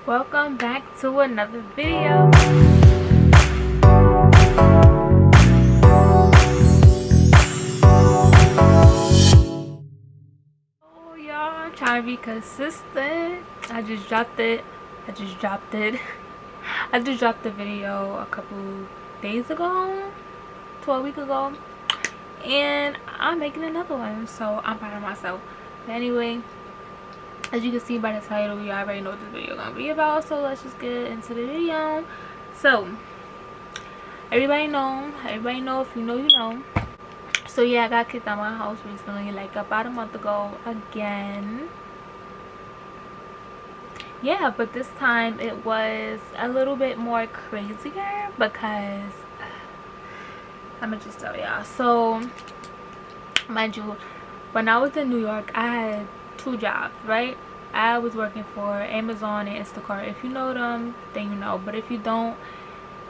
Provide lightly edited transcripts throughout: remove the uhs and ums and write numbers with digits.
Welcome back to another video. Oh y'all, I'm trying to be consistent. I just dropped the video a couple days ago, 12 weeks ago, and I'm making another one, so I'm proud of myself. But anyway, as you can see by the title, you already know what this video is gonna be about, so let's just get into the video. So everybody know if you know, you know. So yeah, I got kicked out of my house recently, like about a month ago again. Yeah, but this time it was a little bit more crazier because I'm gonna just tell y'all. So mind you, when I was in New York, I had 2 jobs, right? I was working for Amazon and Instacart. If you know them, then you know, but if you don't,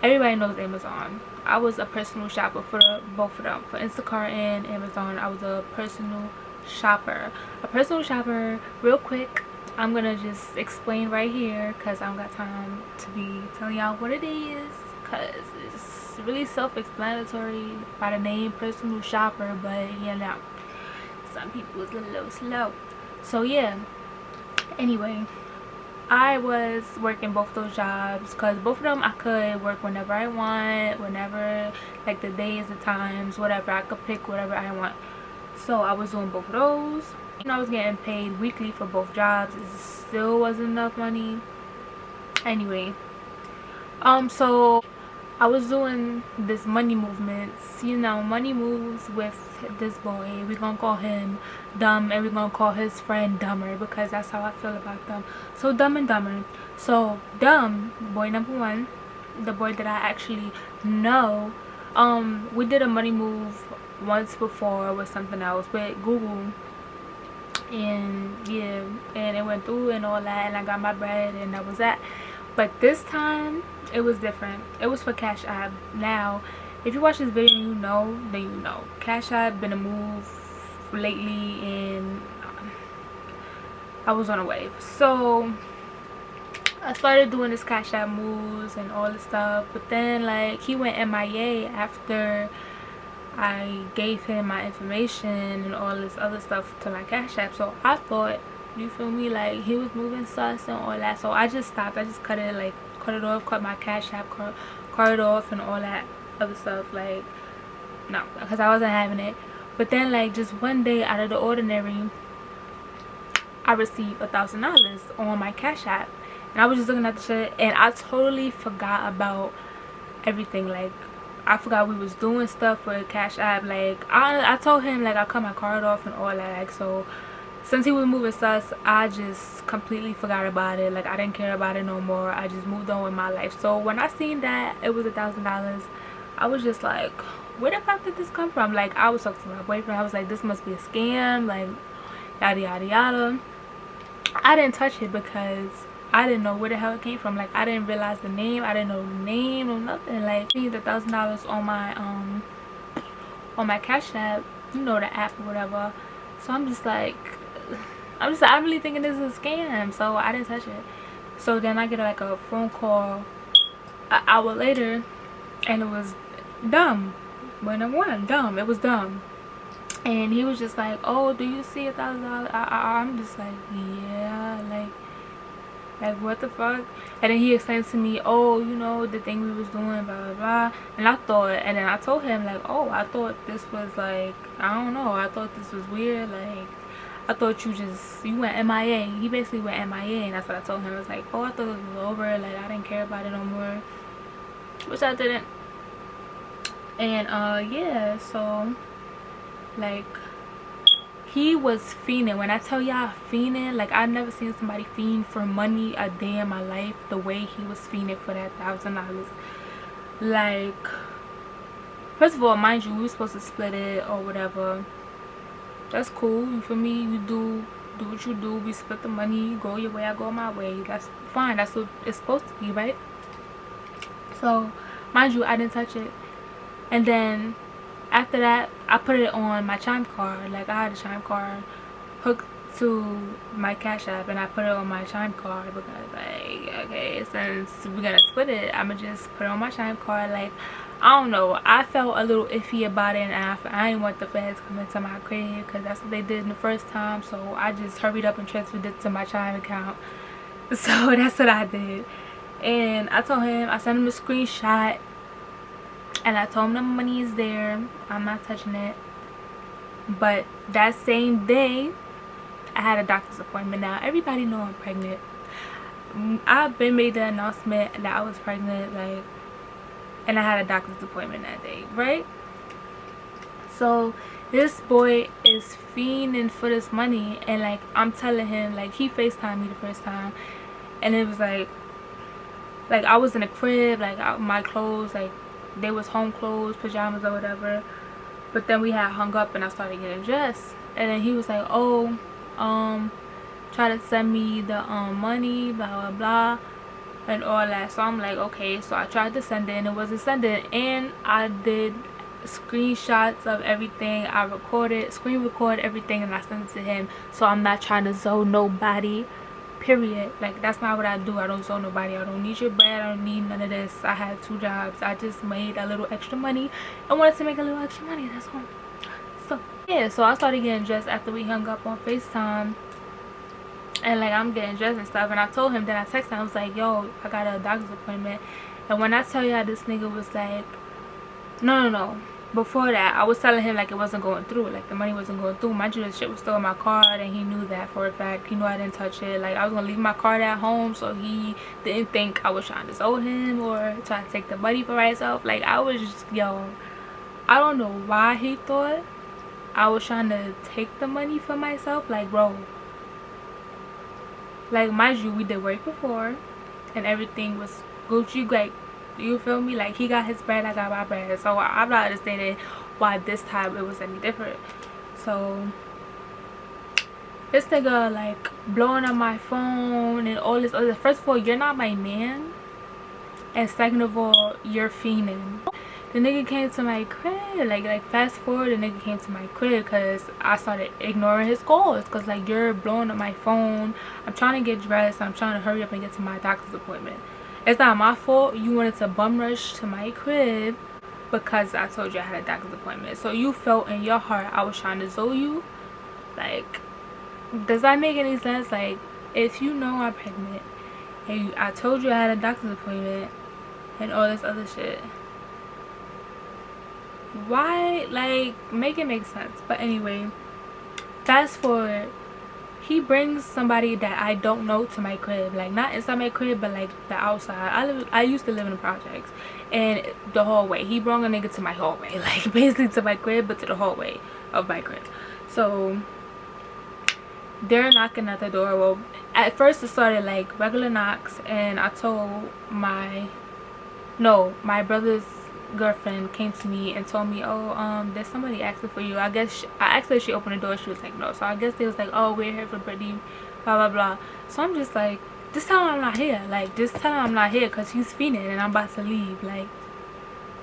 everybody knows Amazon. I was a personal shopper for both of them, for Instacart and Amazon. I was a personal shopper. Real quick, I'm gonna just explain right here because I don't got time to be telling y'all what it is, because it's really self-explanatory by the name personal shopper, but you know, some people is a little slow. So yeah, anyway, I was working both those jobs because both of them I could work whenever I want, whenever, like the days, the times, whatever. I could pick whatever I want. So I was doing both of those. I was getting paid weekly for both jobs. It still wasn't enough money. Anyway, so I was doing this money movements, you know, money moves with this boy. We're gonna call him Dumb, and we're gonna call his friend Dumber because that's how I feel about them. So Dumb and Dumber. So Dumb, boy number 1, the boy that I actually know, we did a money move once before with something else, with Google, and yeah, and it went through and all that, and I got my bread, and that was that. But this time it was different. It was for Cash App. Now if you watch this video and you know, then you know Cash App been a move lately, and I was on a wave. So I started doing this Cash App moves and all this stuff, but then like he went MIA after I gave him my information and all this other stuff to my Cash App. So I thought, you feel me, like he was moving sus and all that. So I just stopped. I just cut it off, cut my Cash App card off and all that other stuff. Like, no, because I wasn't having it. But then like just one day out of the ordinary, I received $1,000 on my Cash App, and I was just looking at the shit, and I totally forgot about everything. Like, I forgot we was doing stuff with Cash App. Like I told him like I cut my card off and all that. Like, so since he was moving sus, I just completely forgot about it. Like, I didn't care about it no more. I just moved on with my life. So when I seen that it was $1,000, I was just like, where the fuck did this come from? Like, I was talking to my boyfriend. I was like, this must be a scam, like yada yada yada. I didn't touch it because I didn't know where the hell it came from. Like, I didn't realize the name. I didn't know the name or nothing. Like, I need $1,000 on my Cash App, you know, the app or whatever. So I'm just like, I'm really thinking this is a scam. So I didn't touch it. So then I get like a phone call an hour later, and it was Dumb. Boy number 1, Dumb. It was Dumb. And he was just like, oh, do you see $1,000? I'm just like, yeah, like what the fuck? And then he explained to me, oh, you know, the thing we was doing, blah blah blah. And I thought, and then I told him like, oh, I thought this was like, I don't know, I thought this was weird. Like, I thought you went MIA. He basically went MIA, and that's what I told him. I was like, oh, I thought it was over. Like, I didn't care about it no more, which I didn't. And yeah, so like, he was fiending. When I tell y'all fiending, like, I've never seen somebody fiend for money a day in my life the way he was fiending for that $1,000. Like, first of all, mind you, we were supposed to split it or whatever. That's cool, you feel me? You do what you do. We split the money. You go your way, I go my way. That's fine. That's what it's supposed to be, right? So mind you, I didn't touch it. And then after that, I put it on my Chime card. Like, I had a Chime card hooked to my Cash App and I put it on my Chime card because, like, okay, since we're gonna split it, I'ma just put it on my Chime card. Like, I don't know, I felt a little iffy about it, and I didn't want the feds coming to my crib because that's what they did in the first time. So I just hurried up and transferred it to my Chime account. So that's what I did. And I told him, I sent him a screenshot and I told him the money is there, I'm not touching it. But that same day I had a doctor's appointment. Now everybody know I'm pregnant. I've been made the announcement that I was pregnant, like, and I had a doctor's appointment that day, right? So this boy is fiending for this money, and like I'm telling him, like, he FaceTimed me the first time, and it was like I was in a crib, like my clothes, like they was home clothes, pajamas or whatever, but then we had hung up and I started getting dressed, and then he was like, oh, try to send me the money, blah blah blah and all that. So I'm like, okay. So I tried to send it and it wasn't sending, and I did screenshots of everything. I screen record everything, and I sent it to him. So I'm not trying to zone nobody, period. Like, that's not what I do. I don't zone nobody. I don't need your bread. I don't need none of this. I had 2 jobs. I just made a little extra money and wanted to make a little extra money. That's all. So yeah, so I started getting dressed after we hung up on FaceTime, and like I'm getting dressed and stuff, and I told him, then I texted him, I was like, yo, I got a doctor's appointment. And when I tell y'all, this nigga was like, no, before that I was telling him like it wasn't going through, like the money wasn't going through. Mind you, the shit was still in my card, and he knew that for a fact. He knew I didn't touch it. Like, I was gonna leave my card at home, so he didn't think I was trying to owe him or try to take the money for myself. Like, I was just, yo, I don't know why he thought I was trying to take the money for myself. Like, bro, like, mind you, we did work before and everything was Gucci great. You feel me? Like, he got his bread, I got my bread. So I'm not understanding why this time it was any different. So this nigga like blowing up my phone and all this other. First of all, you're not my man, and second of all, you're fiending. The nigga came to my crib, like fast forward, the nigga came to my crib because I started ignoring his calls, because like, you're blowing up my phone. I'm trying to get dressed, I'm trying to hurry up and get to my doctor's appointment. It's not my fault you wanted to bum rush to my crib because I told you I had a doctor's appointment. So you felt in your heart I was trying to zoe you. Like, does that make any sense? Like, if you know I'm pregnant and I told you I had a doctor's appointment and all this other shit, why, like, make it make sense. But anyway, fast forward, he brings somebody that I don't know to my crib, like not inside my crib but like the outside. I used to live in the projects, and the hallway, he brought a nigga to my hallway, like basically to my crib but to the hallway of my crib. So they're knocking at the door. Well, at first it started like regular knocks, and I told my brother's girlfriend came to me and told me, oh, there's somebody asking for you. I guess I asked her if she opened the door. She was like, no. So I guess they was like, oh, we're here for Brittany, blah blah blah. So I'm just like, just tell him I'm not here. Like, just tell him I'm not here because he's fiending and I'm about to leave. Like,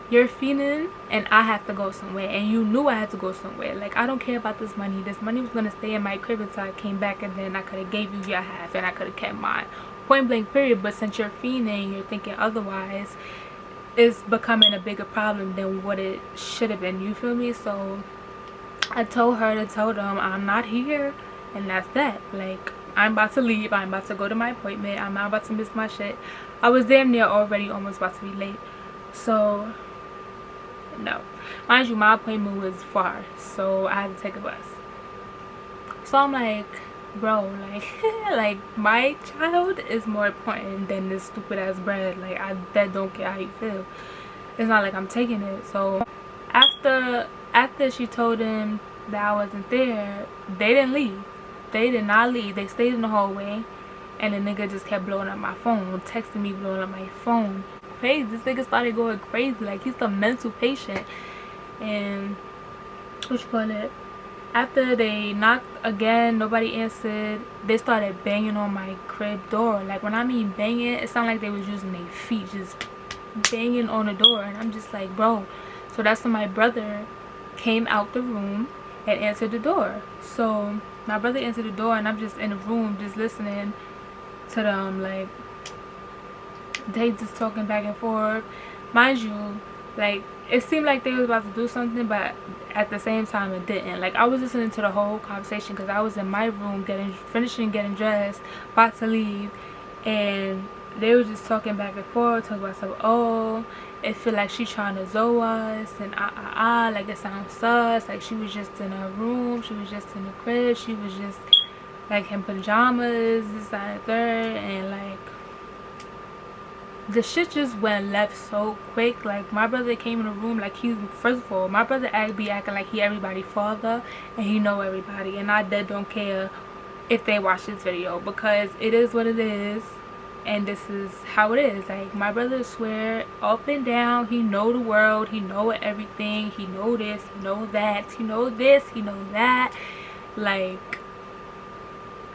you're fiending and I have to go somewhere, and you knew I had to go somewhere. Like, I don't care about this money. This money was gonna stay in my crib until I came back, and then I could have gave you your half and I could have kept mine, point blank period. But since you're fiending, you're thinking otherwise, it's becoming a bigger problem than what it should have been. You feel me? So I told her to tell them I'm not here, and that's that. Like, I'm about to leave, I'm about to go to my appointment, I'm not about to miss my shit. I was damn near already almost about to be late. So no, mind you, my appointment was far, so I had to take a bus. So I'm like, bro, like like, my child is more important than this stupid ass bread. Like, that don't care how you feel. It's not like I'm taking it. So after she told him that I wasn't there, they didn't leave. They did not leave. They stayed in the hallway, and the nigga just kept blowing up my phone, texting me, blowing up my phone. Crazy. This nigga started going crazy. Like, he's a mental patient. And what you call it, after they knocked again, nobody answered, they started banging on my crib door. Like, when I mean banging, it sounded like they was using their feet, just banging on the door. And I'm just like, bro. So that's when my brother came out the room and answered the door. So my brother answered the door, and I'm just in the room just listening to them. Like, they just talking back and forth. Mind you, like, it seemed like they was about to do something, but at the same time it didn't. Like, I was listening to the whole conversation because I was in my room finishing getting dressed, about to leave, and they were just talking back and forth, talking about some, oh, it feel like she trying to zoe us, and like it sounds sus, like she was just in her room, she was just in the crib, she was just like in pajamas, this, that, and the third, and like the shit just went left so quick. Like, my brother came in the room like he, first of all, my brother be acting like he everybody's father and he know everybody, and I dead don't care if they watch this video because it is what it is, and this is how it is. Like, my brother swear up and down he know the world, he know everything, he know this, he know that, he know this, he know that. Like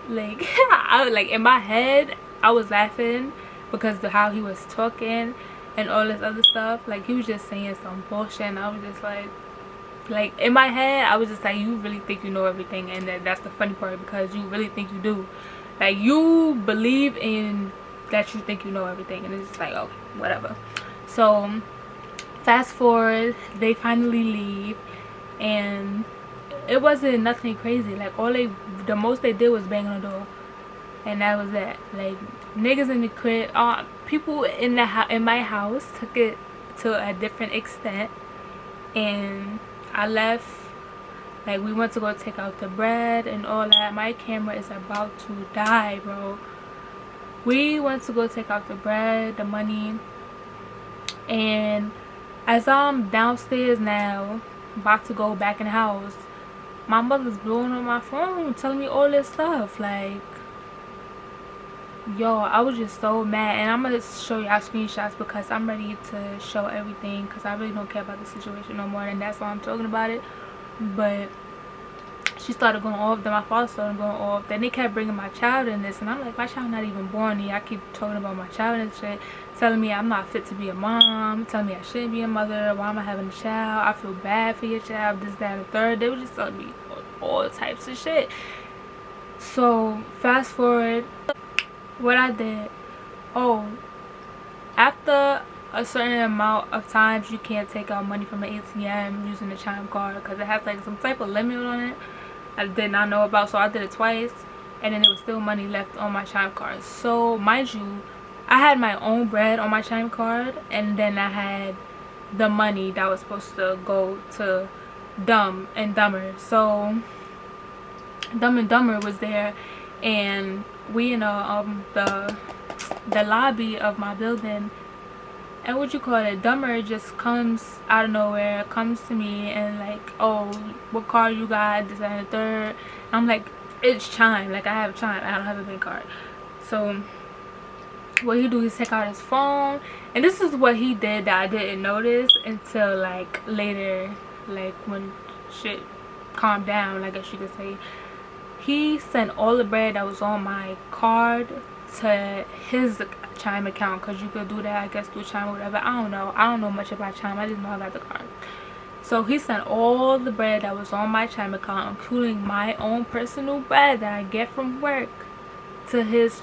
I like, in my head I was laughing because of how he was talking and all this other stuff. Like, he was just saying some bullshit, and I was just like in my head I was just like, you really think you know everything, and that's the funny part, because you really think you do. Like, you believe in that you think you know everything, and it's just like, okay, whatever. So fast forward, they finally leave, and it wasn't nothing crazy. Like, the most they did was bang on the door, and that was it. Like, niggas in the crib, people in my house took it to a different extent, and I left. Like, we went to go take out the bread and all that. My camera is about to die, bro. We went to go take out the bread, the money, and as I'm downstairs now, about to go back in the house, my mother's blowing on my phone, telling me all this stuff. Like, yo, I was just so mad, and I'm gonna show y'all screenshots because I'm ready to show everything, because I really don't care about the situation no more, and that's why I'm talking about it. But she started going off, then my father started going off, then they kept bringing my child in this, and I'm like, my child not even born yet. I keep talking about my child and shit, telling me I'm not fit to be a mom, telling me I shouldn't be a mother, why am I having a child, I feel bad for your child, this, that, and the third. They were just telling me all types of shit. So fast forward, what I did, after a certain amount of times you can't take out money from the ATM using the chime card, because it has like some type of limit on it I did not know about. So I did it twice, and then there was still money left on my chime card. So mind you, I had my own bread on my chime card, and then I had the money that was supposed to go to Dumb and Dumber. So Dumb and Dumber was there, and we in the lobby of my building, and what you call it, Dumber just comes out of nowhere, comes to me and like, oh, what card you got, this, that, and the third. I'm like, it's Chime, like I have Chime, I don't have a bank card. So what he do is take out his phone, and this is what he did that I didn't notice until like later, like when shit calmed down, I guess you could say. He sent all the bread that was on my card to his Chime account, because you could do that, I guess, through Chime or whatever. I don't know much about Chime, I just know I got the card. So he sent all the bread that was on my Chime account, including my own personal bread that I get from work, to his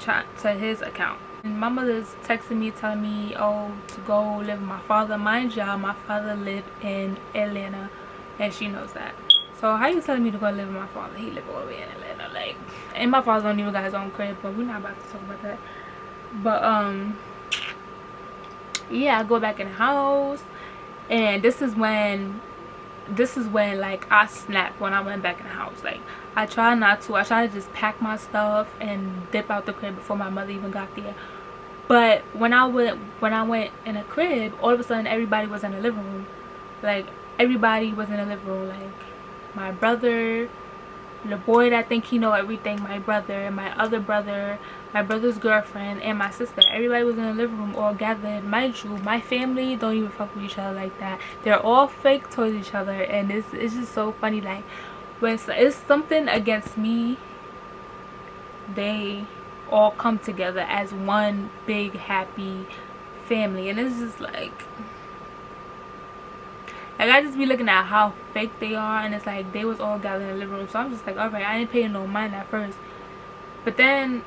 account. And my mother's texting me, telling me, oh, to go live with my father. Mind y'all, my father lived in Atlanta, and she knows that. So how you telling me to go live with my father? He live all the way in Atlanta, like, and my father don't even got his own crib, but we're not about to talk about that. But yeah, I go back in the house, and this is when like I snapped when I went back in the house. Like, I try to just pack my stuff and dip out the crib before my mother even got there. But when I went in a crib, all of a sudden everybody was in the living room. Like, everybody was in the living room. Like, my brother, the boy that think he know everything, my brother, my other brother, my brother's girlfriend, and my sister. Everybody was in the living room all gathered. Mind you, my family don't even fuck with each other like that. They're all fake towards each other, and it's just so funny. Like, when it's something against me, they all come together as one big happy family, and it's just like, Like, I just be looking at how fake they are, and it's like they was all gathered in the living room. So I'm just like, alright, I ain't paying no mind at first. But then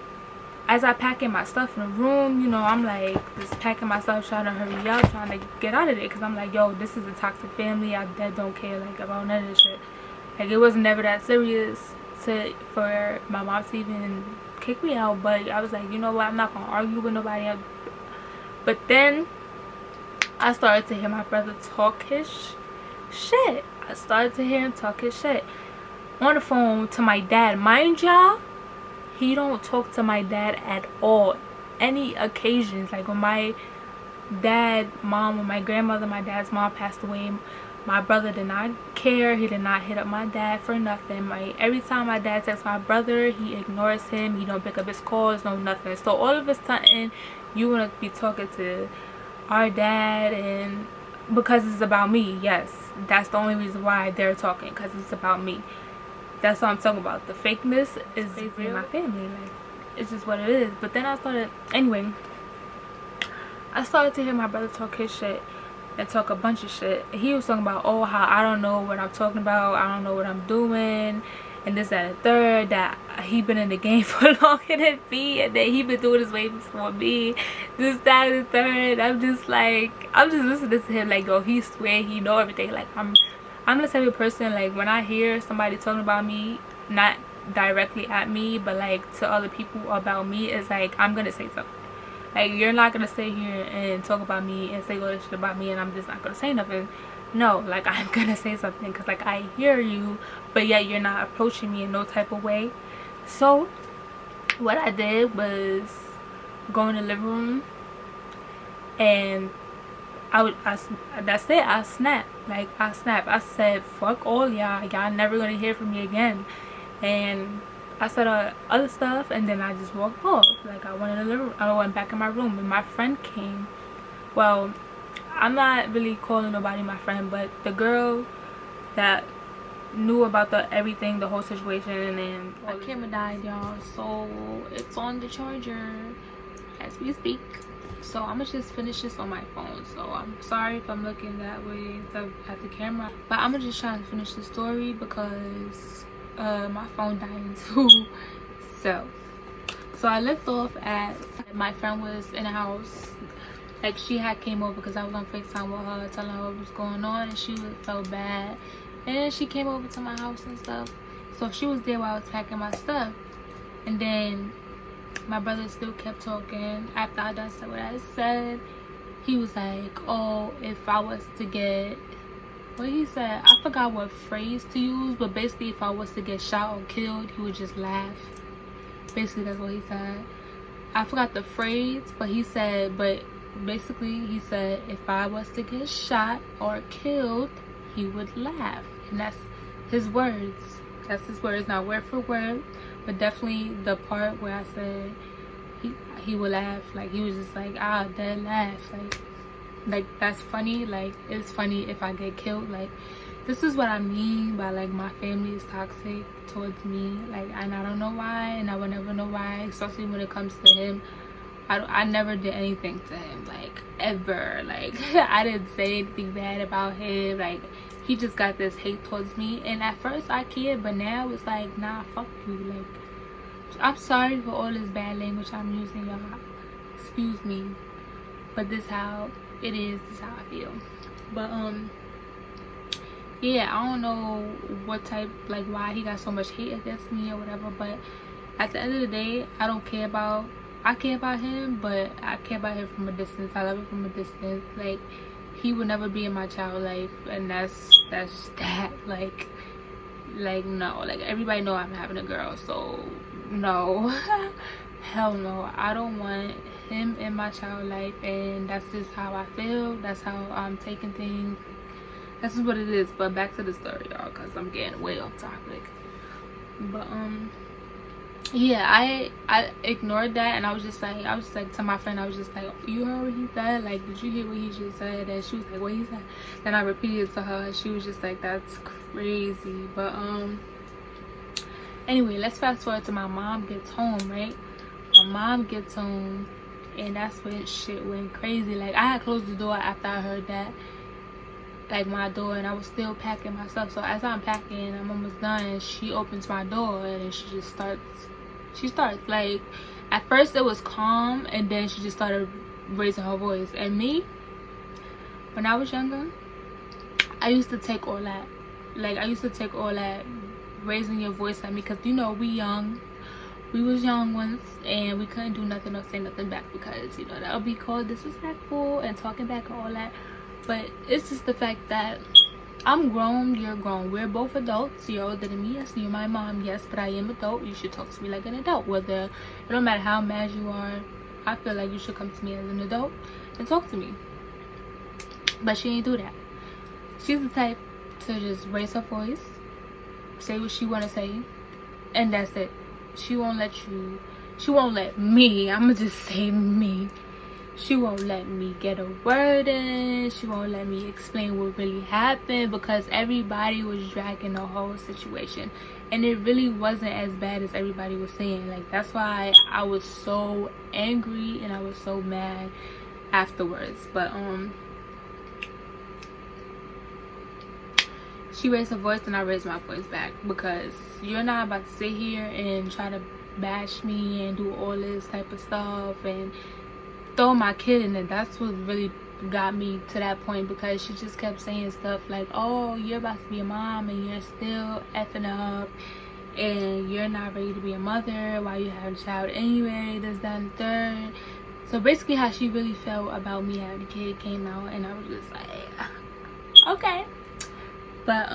as I pack in my stuff in the room, you know, I'm like just packing my stuff, trying to hurry up, trying to get out of there, because I'm like, yo, this is a toxic family. I dead don't care like about none of this shit. Like, it was never that serious for my mom to even kick me out. But I was like, you know what, I'm not gonna argue with nobody else. But then I started to hear my brother talk his shit. I started to hear him talk his shit on the phone to my dad. Mind y'all, he don't talk to my dad at all. Any occasions, like when my dad's mom my dad's mom passed away, my brother did not care. He did not hit up my dad for nothing. Every time my dad texts my brother, he ignores him. He don't pick up his calls, no nothing. So all of a sudden, you want to be talking to our dad, and because it's about me. Yes, that's the only reason why they're talking, because it's about me. That's what I'm talking about. The fakeness is basically my family. Like, it's just what it is. But then I started to hear my brother talk his shit and talk a bunch of shit. He was talking about, oh, how I don't know what I'm talking about, I don't know what I'm doing, and this, that, and the third, that he been in the game for longer than me, and that he been doing this way before me, this, that, and the third. I'm just listening to him like, yo, he swear he know everything. Like, I'm the type of person, like, when I hear somebody talking about me, not directly at me, but like to other people about me, it's like I'm gonna say something. Like, you're not gonna stay here and talk about me and say all this shit about me and I'm just not gonna say nothing. No, like, I'm gonna say something, because like I hear you, but yet you're not approaching me in no type of way. So what I did was go in the living room, and that's it. I snapped. Like, I said, fuck all y'all never gonna hear from me again. And I said other stuff, and then I just walked off. Like, I went back in my room, and my friend came. Well, I'm not really calling nobody my friend, but the girl that knew about everything, the whole situation, and then my camera died, y'all, so it's on the charger as we speak. So I'm gonna just finish this on my phone. So I'm sorry if I'm looking that way at the camera, but I'm gonna just try to finish the story because my phone died too. So I left off at my friend was in the house. Like, she had came over because I was on FaceTime with her, telling her what was going on, and she felt bad. And then she came over to my house and stuff. So she was there while I was packing my stuff. And then my brother still kept talking. After I done said what I said, he was like, oh, if I was to get, what he said, I forgot what phrase to use, but basically if I was to get shot or killed, he would just laugh. Basically, that's what he said. I forgot the phrase, but he said, basically he said, if I was to get shot or killed, he would laugh. And that's his words. That's his words, not word for word, but definitely the part where I said he would laugh. Like, he was just like, ah, dead laugh. Like that's funny. Like, it's funny if I get killed. Like, this is what I mean by, like, my family is toxic towards me. Like, and I don't know why, and I will never know why, especially when it comes to him. I never did anything to him, like, ever. Like, I didn't say anything bad about him. Like, he just got this hate towards me, and at first I cared, but now it's like, nah, fuck you. Like, I'm sorry for all this bad language I'm using, y'all. Excuse me, but this how it is. This is how I feel. But yeah, I don't know what type, like, why he got so much hate against me or whatever, but at the end of the day, I care about him, but I care about him from a distance. I love him from a distance. Like, he would never be in my child life, and that's that. Like no. Like, everybody know I'm having a girl, so no. Hell no. I don't want him in my child life, and that's just how I feel. That's how I'm taking things. This is what it is. But back to the story, y'all, because I'm getting way off topic. But yeah, I ignored that, and I was just like to my friend, I was just like, you heard what he said? Like, did you hear what he just said? And she was like, what he said? Then I repeated it to her, and she was just like, that's crazy. But anyway, let's fast forward to my mom gets home, right? My mom gets home, and that's when shit went crazy. Like, I had closed the door after I heard that, like my door, and I was still packing my stuff. So as I'm packing, I'm almost done, and she opens my door, and she starts like, at first it was calm, and then she just started raising her voice. And me, when I was younger, I used to take all that, raising your voice at me, because you know, we was young once, and we couldn't do nothing or say nothing back, because you know that would be called disrespectful and talking back and all that. But it's just the fact that I'm grown, you're grown, we're both adults. You're older than me, yes, you're my mom, yes, but I am adult. You should talk to me like an adult. Whether, it don't matter how mad you are, I feel like you should come to me as an adult and talk to me. But she ain't do that. She's the type to just raise her voice, say what she want to say, and that's it. She won't let me, I'ma just say me, she won't let me get a word in. She won't let me explain what really happened, because everybody was dragging the whole situation, and it really wasn't as bad as everybody was saying. Like, that's why I was so angry and I was so mad afterwards. But she raised her voice and I raised my voice back, because you're not about to sit here and try to bash me and do all this type of stuff and throw my kid in it. That's what really got me to that point, because she just kept saying stuff like, oh, you're about to be a mom and you're still effing up, and you're not ready to be a mother, why you have a child anyway, this, that, and third. So basically how she really felt about me having a kid came out, and I was just like, okay. But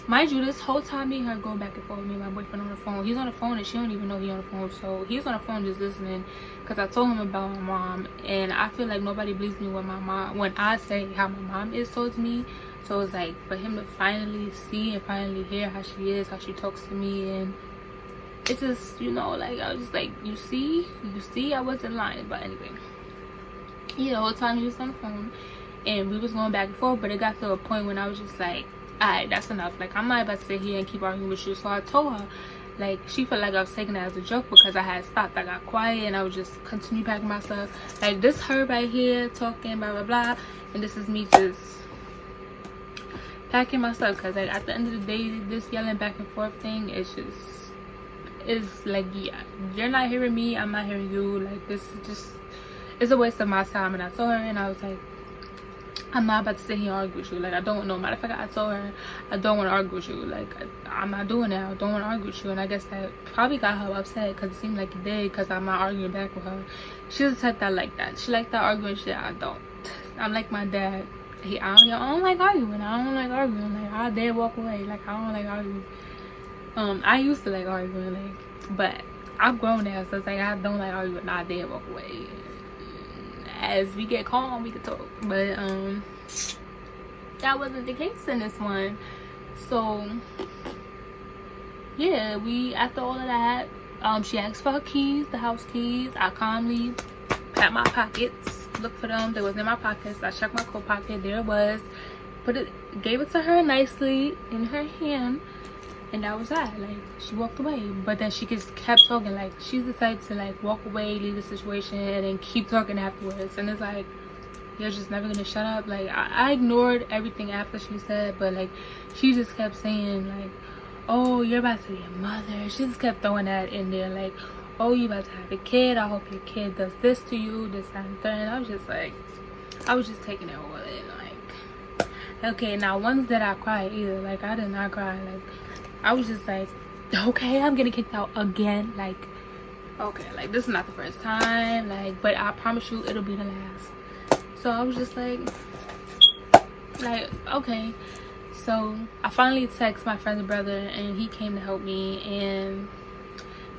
mind you, this whole time me and her go back and forth with me and my boyfriend on the phone. He's on the phone and she don't even know he's on the phone. So he's on the phone just listening, because I told him about my mom, and I feel like nobody believes me when I say how my mom is towards me. So it's like, for him to finally see and finally hear how she is, how she talks to me, and it's just, you know, like, I was just like, you see I wasn't lying. But anyway, yeah, the whole time he was on the phone and we was going back and forth, but it got to a point when I was just like, alright, that's enough. Like, I'm not about to sit here and keep arguing with you. So I told her, like, she felt like I was taking it as a joke, because I had stopped. I got quiet and I would just continue packing my stuff. Like, this her right here talking blah blah blah, and this is me just packing my stuff. Because like, at the end of the day, this yelling back and forth thing is just, is like, yeah, you're not hearing me, I'm not hearing you. Like, this is just, it's a waste of my time. And I told her, and I was like, I'm not about to sit here and argue with you. Like, I don't know. Matter of fact, I told her I don't want to argue with you. Like, I'm not doing that. I don't want to argue with you. And I guess that probably got her upset, because it seemed like it did, because I'm not arguing back with her. She's the type that like that. She like that arguing shit. I don't. I'm like my dad. I don't like arguing. I don't like arguing. Like, I dare walk away. Like, I don't like arguing. I used to like arguing, like, but I've grown now, so it's like, I don't like arguing. I dare walk away. As we get calm, we can talk. But that wasn't the case in this one. So yeah, we, after all of that, she asked for her keys, the house keys. I calmly pat my pockets, looked for them. They was in my pockets. I checked my coat pocket, there it was, gave it to her nicely in her hand, and that was that. Like, she walked away. But then she just kept talking. Like, she's the type to like walk away, leave the situation, and then keep talking afterwards. And it's like, you're just never gonna shut up. Like, I ignored everything after she said, but like, she just kept saying like, oh, you're about to be a mother. She just kept throwing that in there, like, oh, you about to have a kid, I hope your kid does this to you, this, that, and third. And I was just like, I was just taking it all in. Like, okay, now once did I cry either. Like, I did not cry. Like, I was just like, okay, I'm getting kicked out again. Like, okay, like, this is not the first time. Like, but I promise you it'll be the last. So I was just like, okay. So I finally texted my friend's brother, and he came to help me. And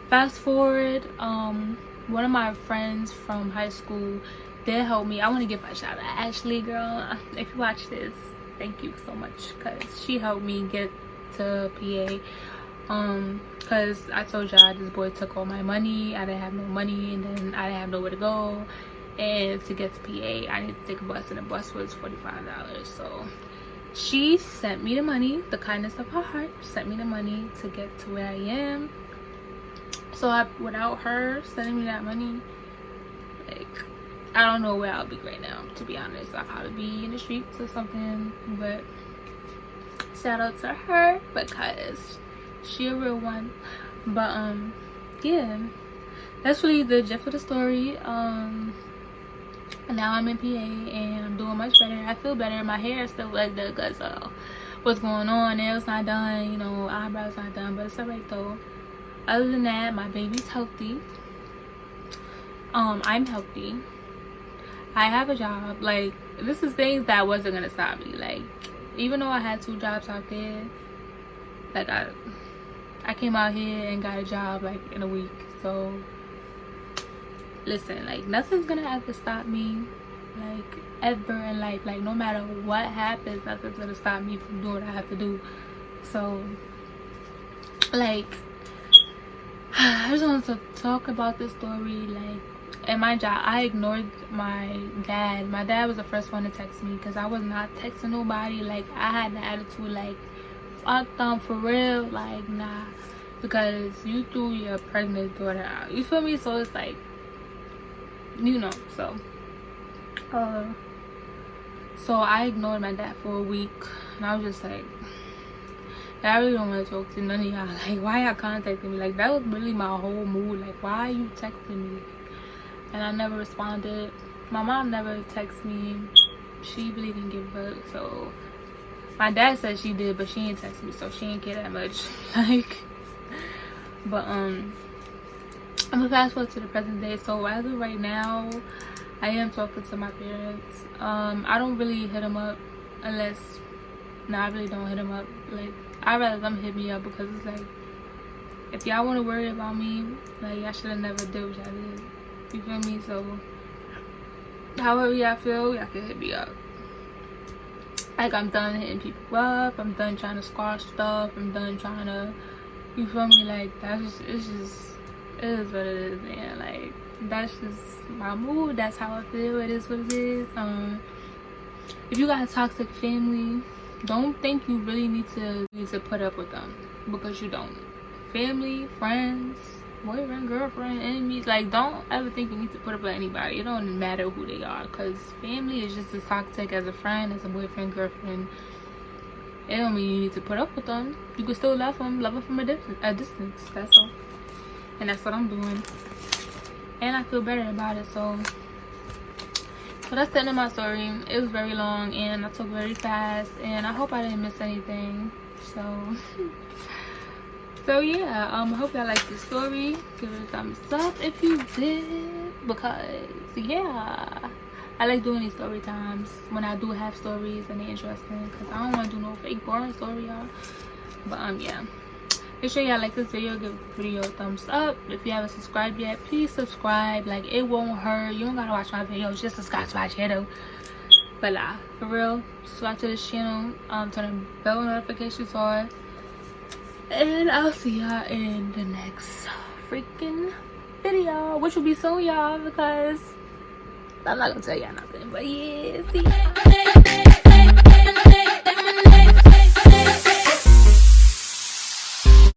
fast forward, one of my friends from high school did help me. I want to give a shout out, Ashley, girl, if you watch this, thank you so much, because she helped me get to PA. Because I told y'all this boy took all my money. I didn't have no money, and then I didn't have nowhere to go. And to get to PA, I needed to take a bus, and the bus was $45. So she sent me the money, the kindness of her heart, sent me the money to get to where I am. So without her sending me that money, like, I don't know where I'll be right now, to be honest. I'll probably be in the streets or something, but shout out to her because she a real one. But yeah, that's really the gist of the story. Now I'm in PA and I'm doing much better. I feel better. My hair is still like that because what's going on, nails not done, you know, eyebrows not done, but it's alright though. Other than that, my baby's healthy. I'm healthy. I have a job. Like, this is things that wasn't gonna stop me. Like, even though I had 2 jobs out there, like I came out here and got a job like in a week. So listen, like, nothing's gonna ever stop me, like, ever in life. Like, no matter what happens, nothing's gonna stop me from doing what I have to do. So, like, I just wanted to talk about this story. Like, at my job, I ignored my dad. My dad was the first one to text me because I was not texting nobody. Like, I had the attitude like, fuck them, for real. Like, nah, because you threw your pregnant daughter out, you feel me? So it's like, you know. So I ignored my dad for a week, and I was just like, I really don't want to talk to none of y'all. Like, why y'all contacting me? Like, that was really my whole mood. Like, why are you texting me? And I never responded. My mom never texted me. She really didn't give a fuck. So my dad said she did, but she didn't text me, so she didn't care that much. Like, but I'm gonna fast forward to the present day. So as of right now, I am talking to my parents. I don't really hit them up unless, no, I really don't hit them up. Like, I'd rather them hit me up because it's like, if y'all want to worry about me, like, y'all should have never did what y'all did. You feel me? So however y'all feel, y'all can hit me up. Like, I'm done hitting people up. I'm done trying to squash stuff. I'm done trying to, you feel me? Like, that's just, it is what it is, man. Like, that's just my mood. That's how I feel. It is what it is. If you got a toxic family, don't think you really need to put up with them, because you don't. Family, friends, boyfriend, girlfriend, enemies, like, don't ever think you need to put up with anybody. It don't matter who they are, because family is just as toxic as a friend, as a boyfriend, girlfriend. It don't mean you need to put up with them. You can still love them from a distance. That's all. And that's what I'm doing, and I feel better about it. So that's the end of my story. It was very long and I talk very fast, and I hope I didn't miss anything. So yeah, I hope y'all liked this story. Give it a thumbs up if you did, because yeah, I like doing these story times when I do have stories and they're interesting, because I don't want to do no fake boring story, y'all. But yeah, make sure y'all like this video, give the video a thumbs up. If you haven't subscribed yet, please subscribe. Like, it won't hurt. You don't gotta watch my videos, just subscribe to my channel. But for real, subscribe to this channel, turn the bell notifications on, and I'll see y'all in the next freaking video, which will be soon, y'all, because I'm not gonna tell y'all nothing. But yeah, see y'all.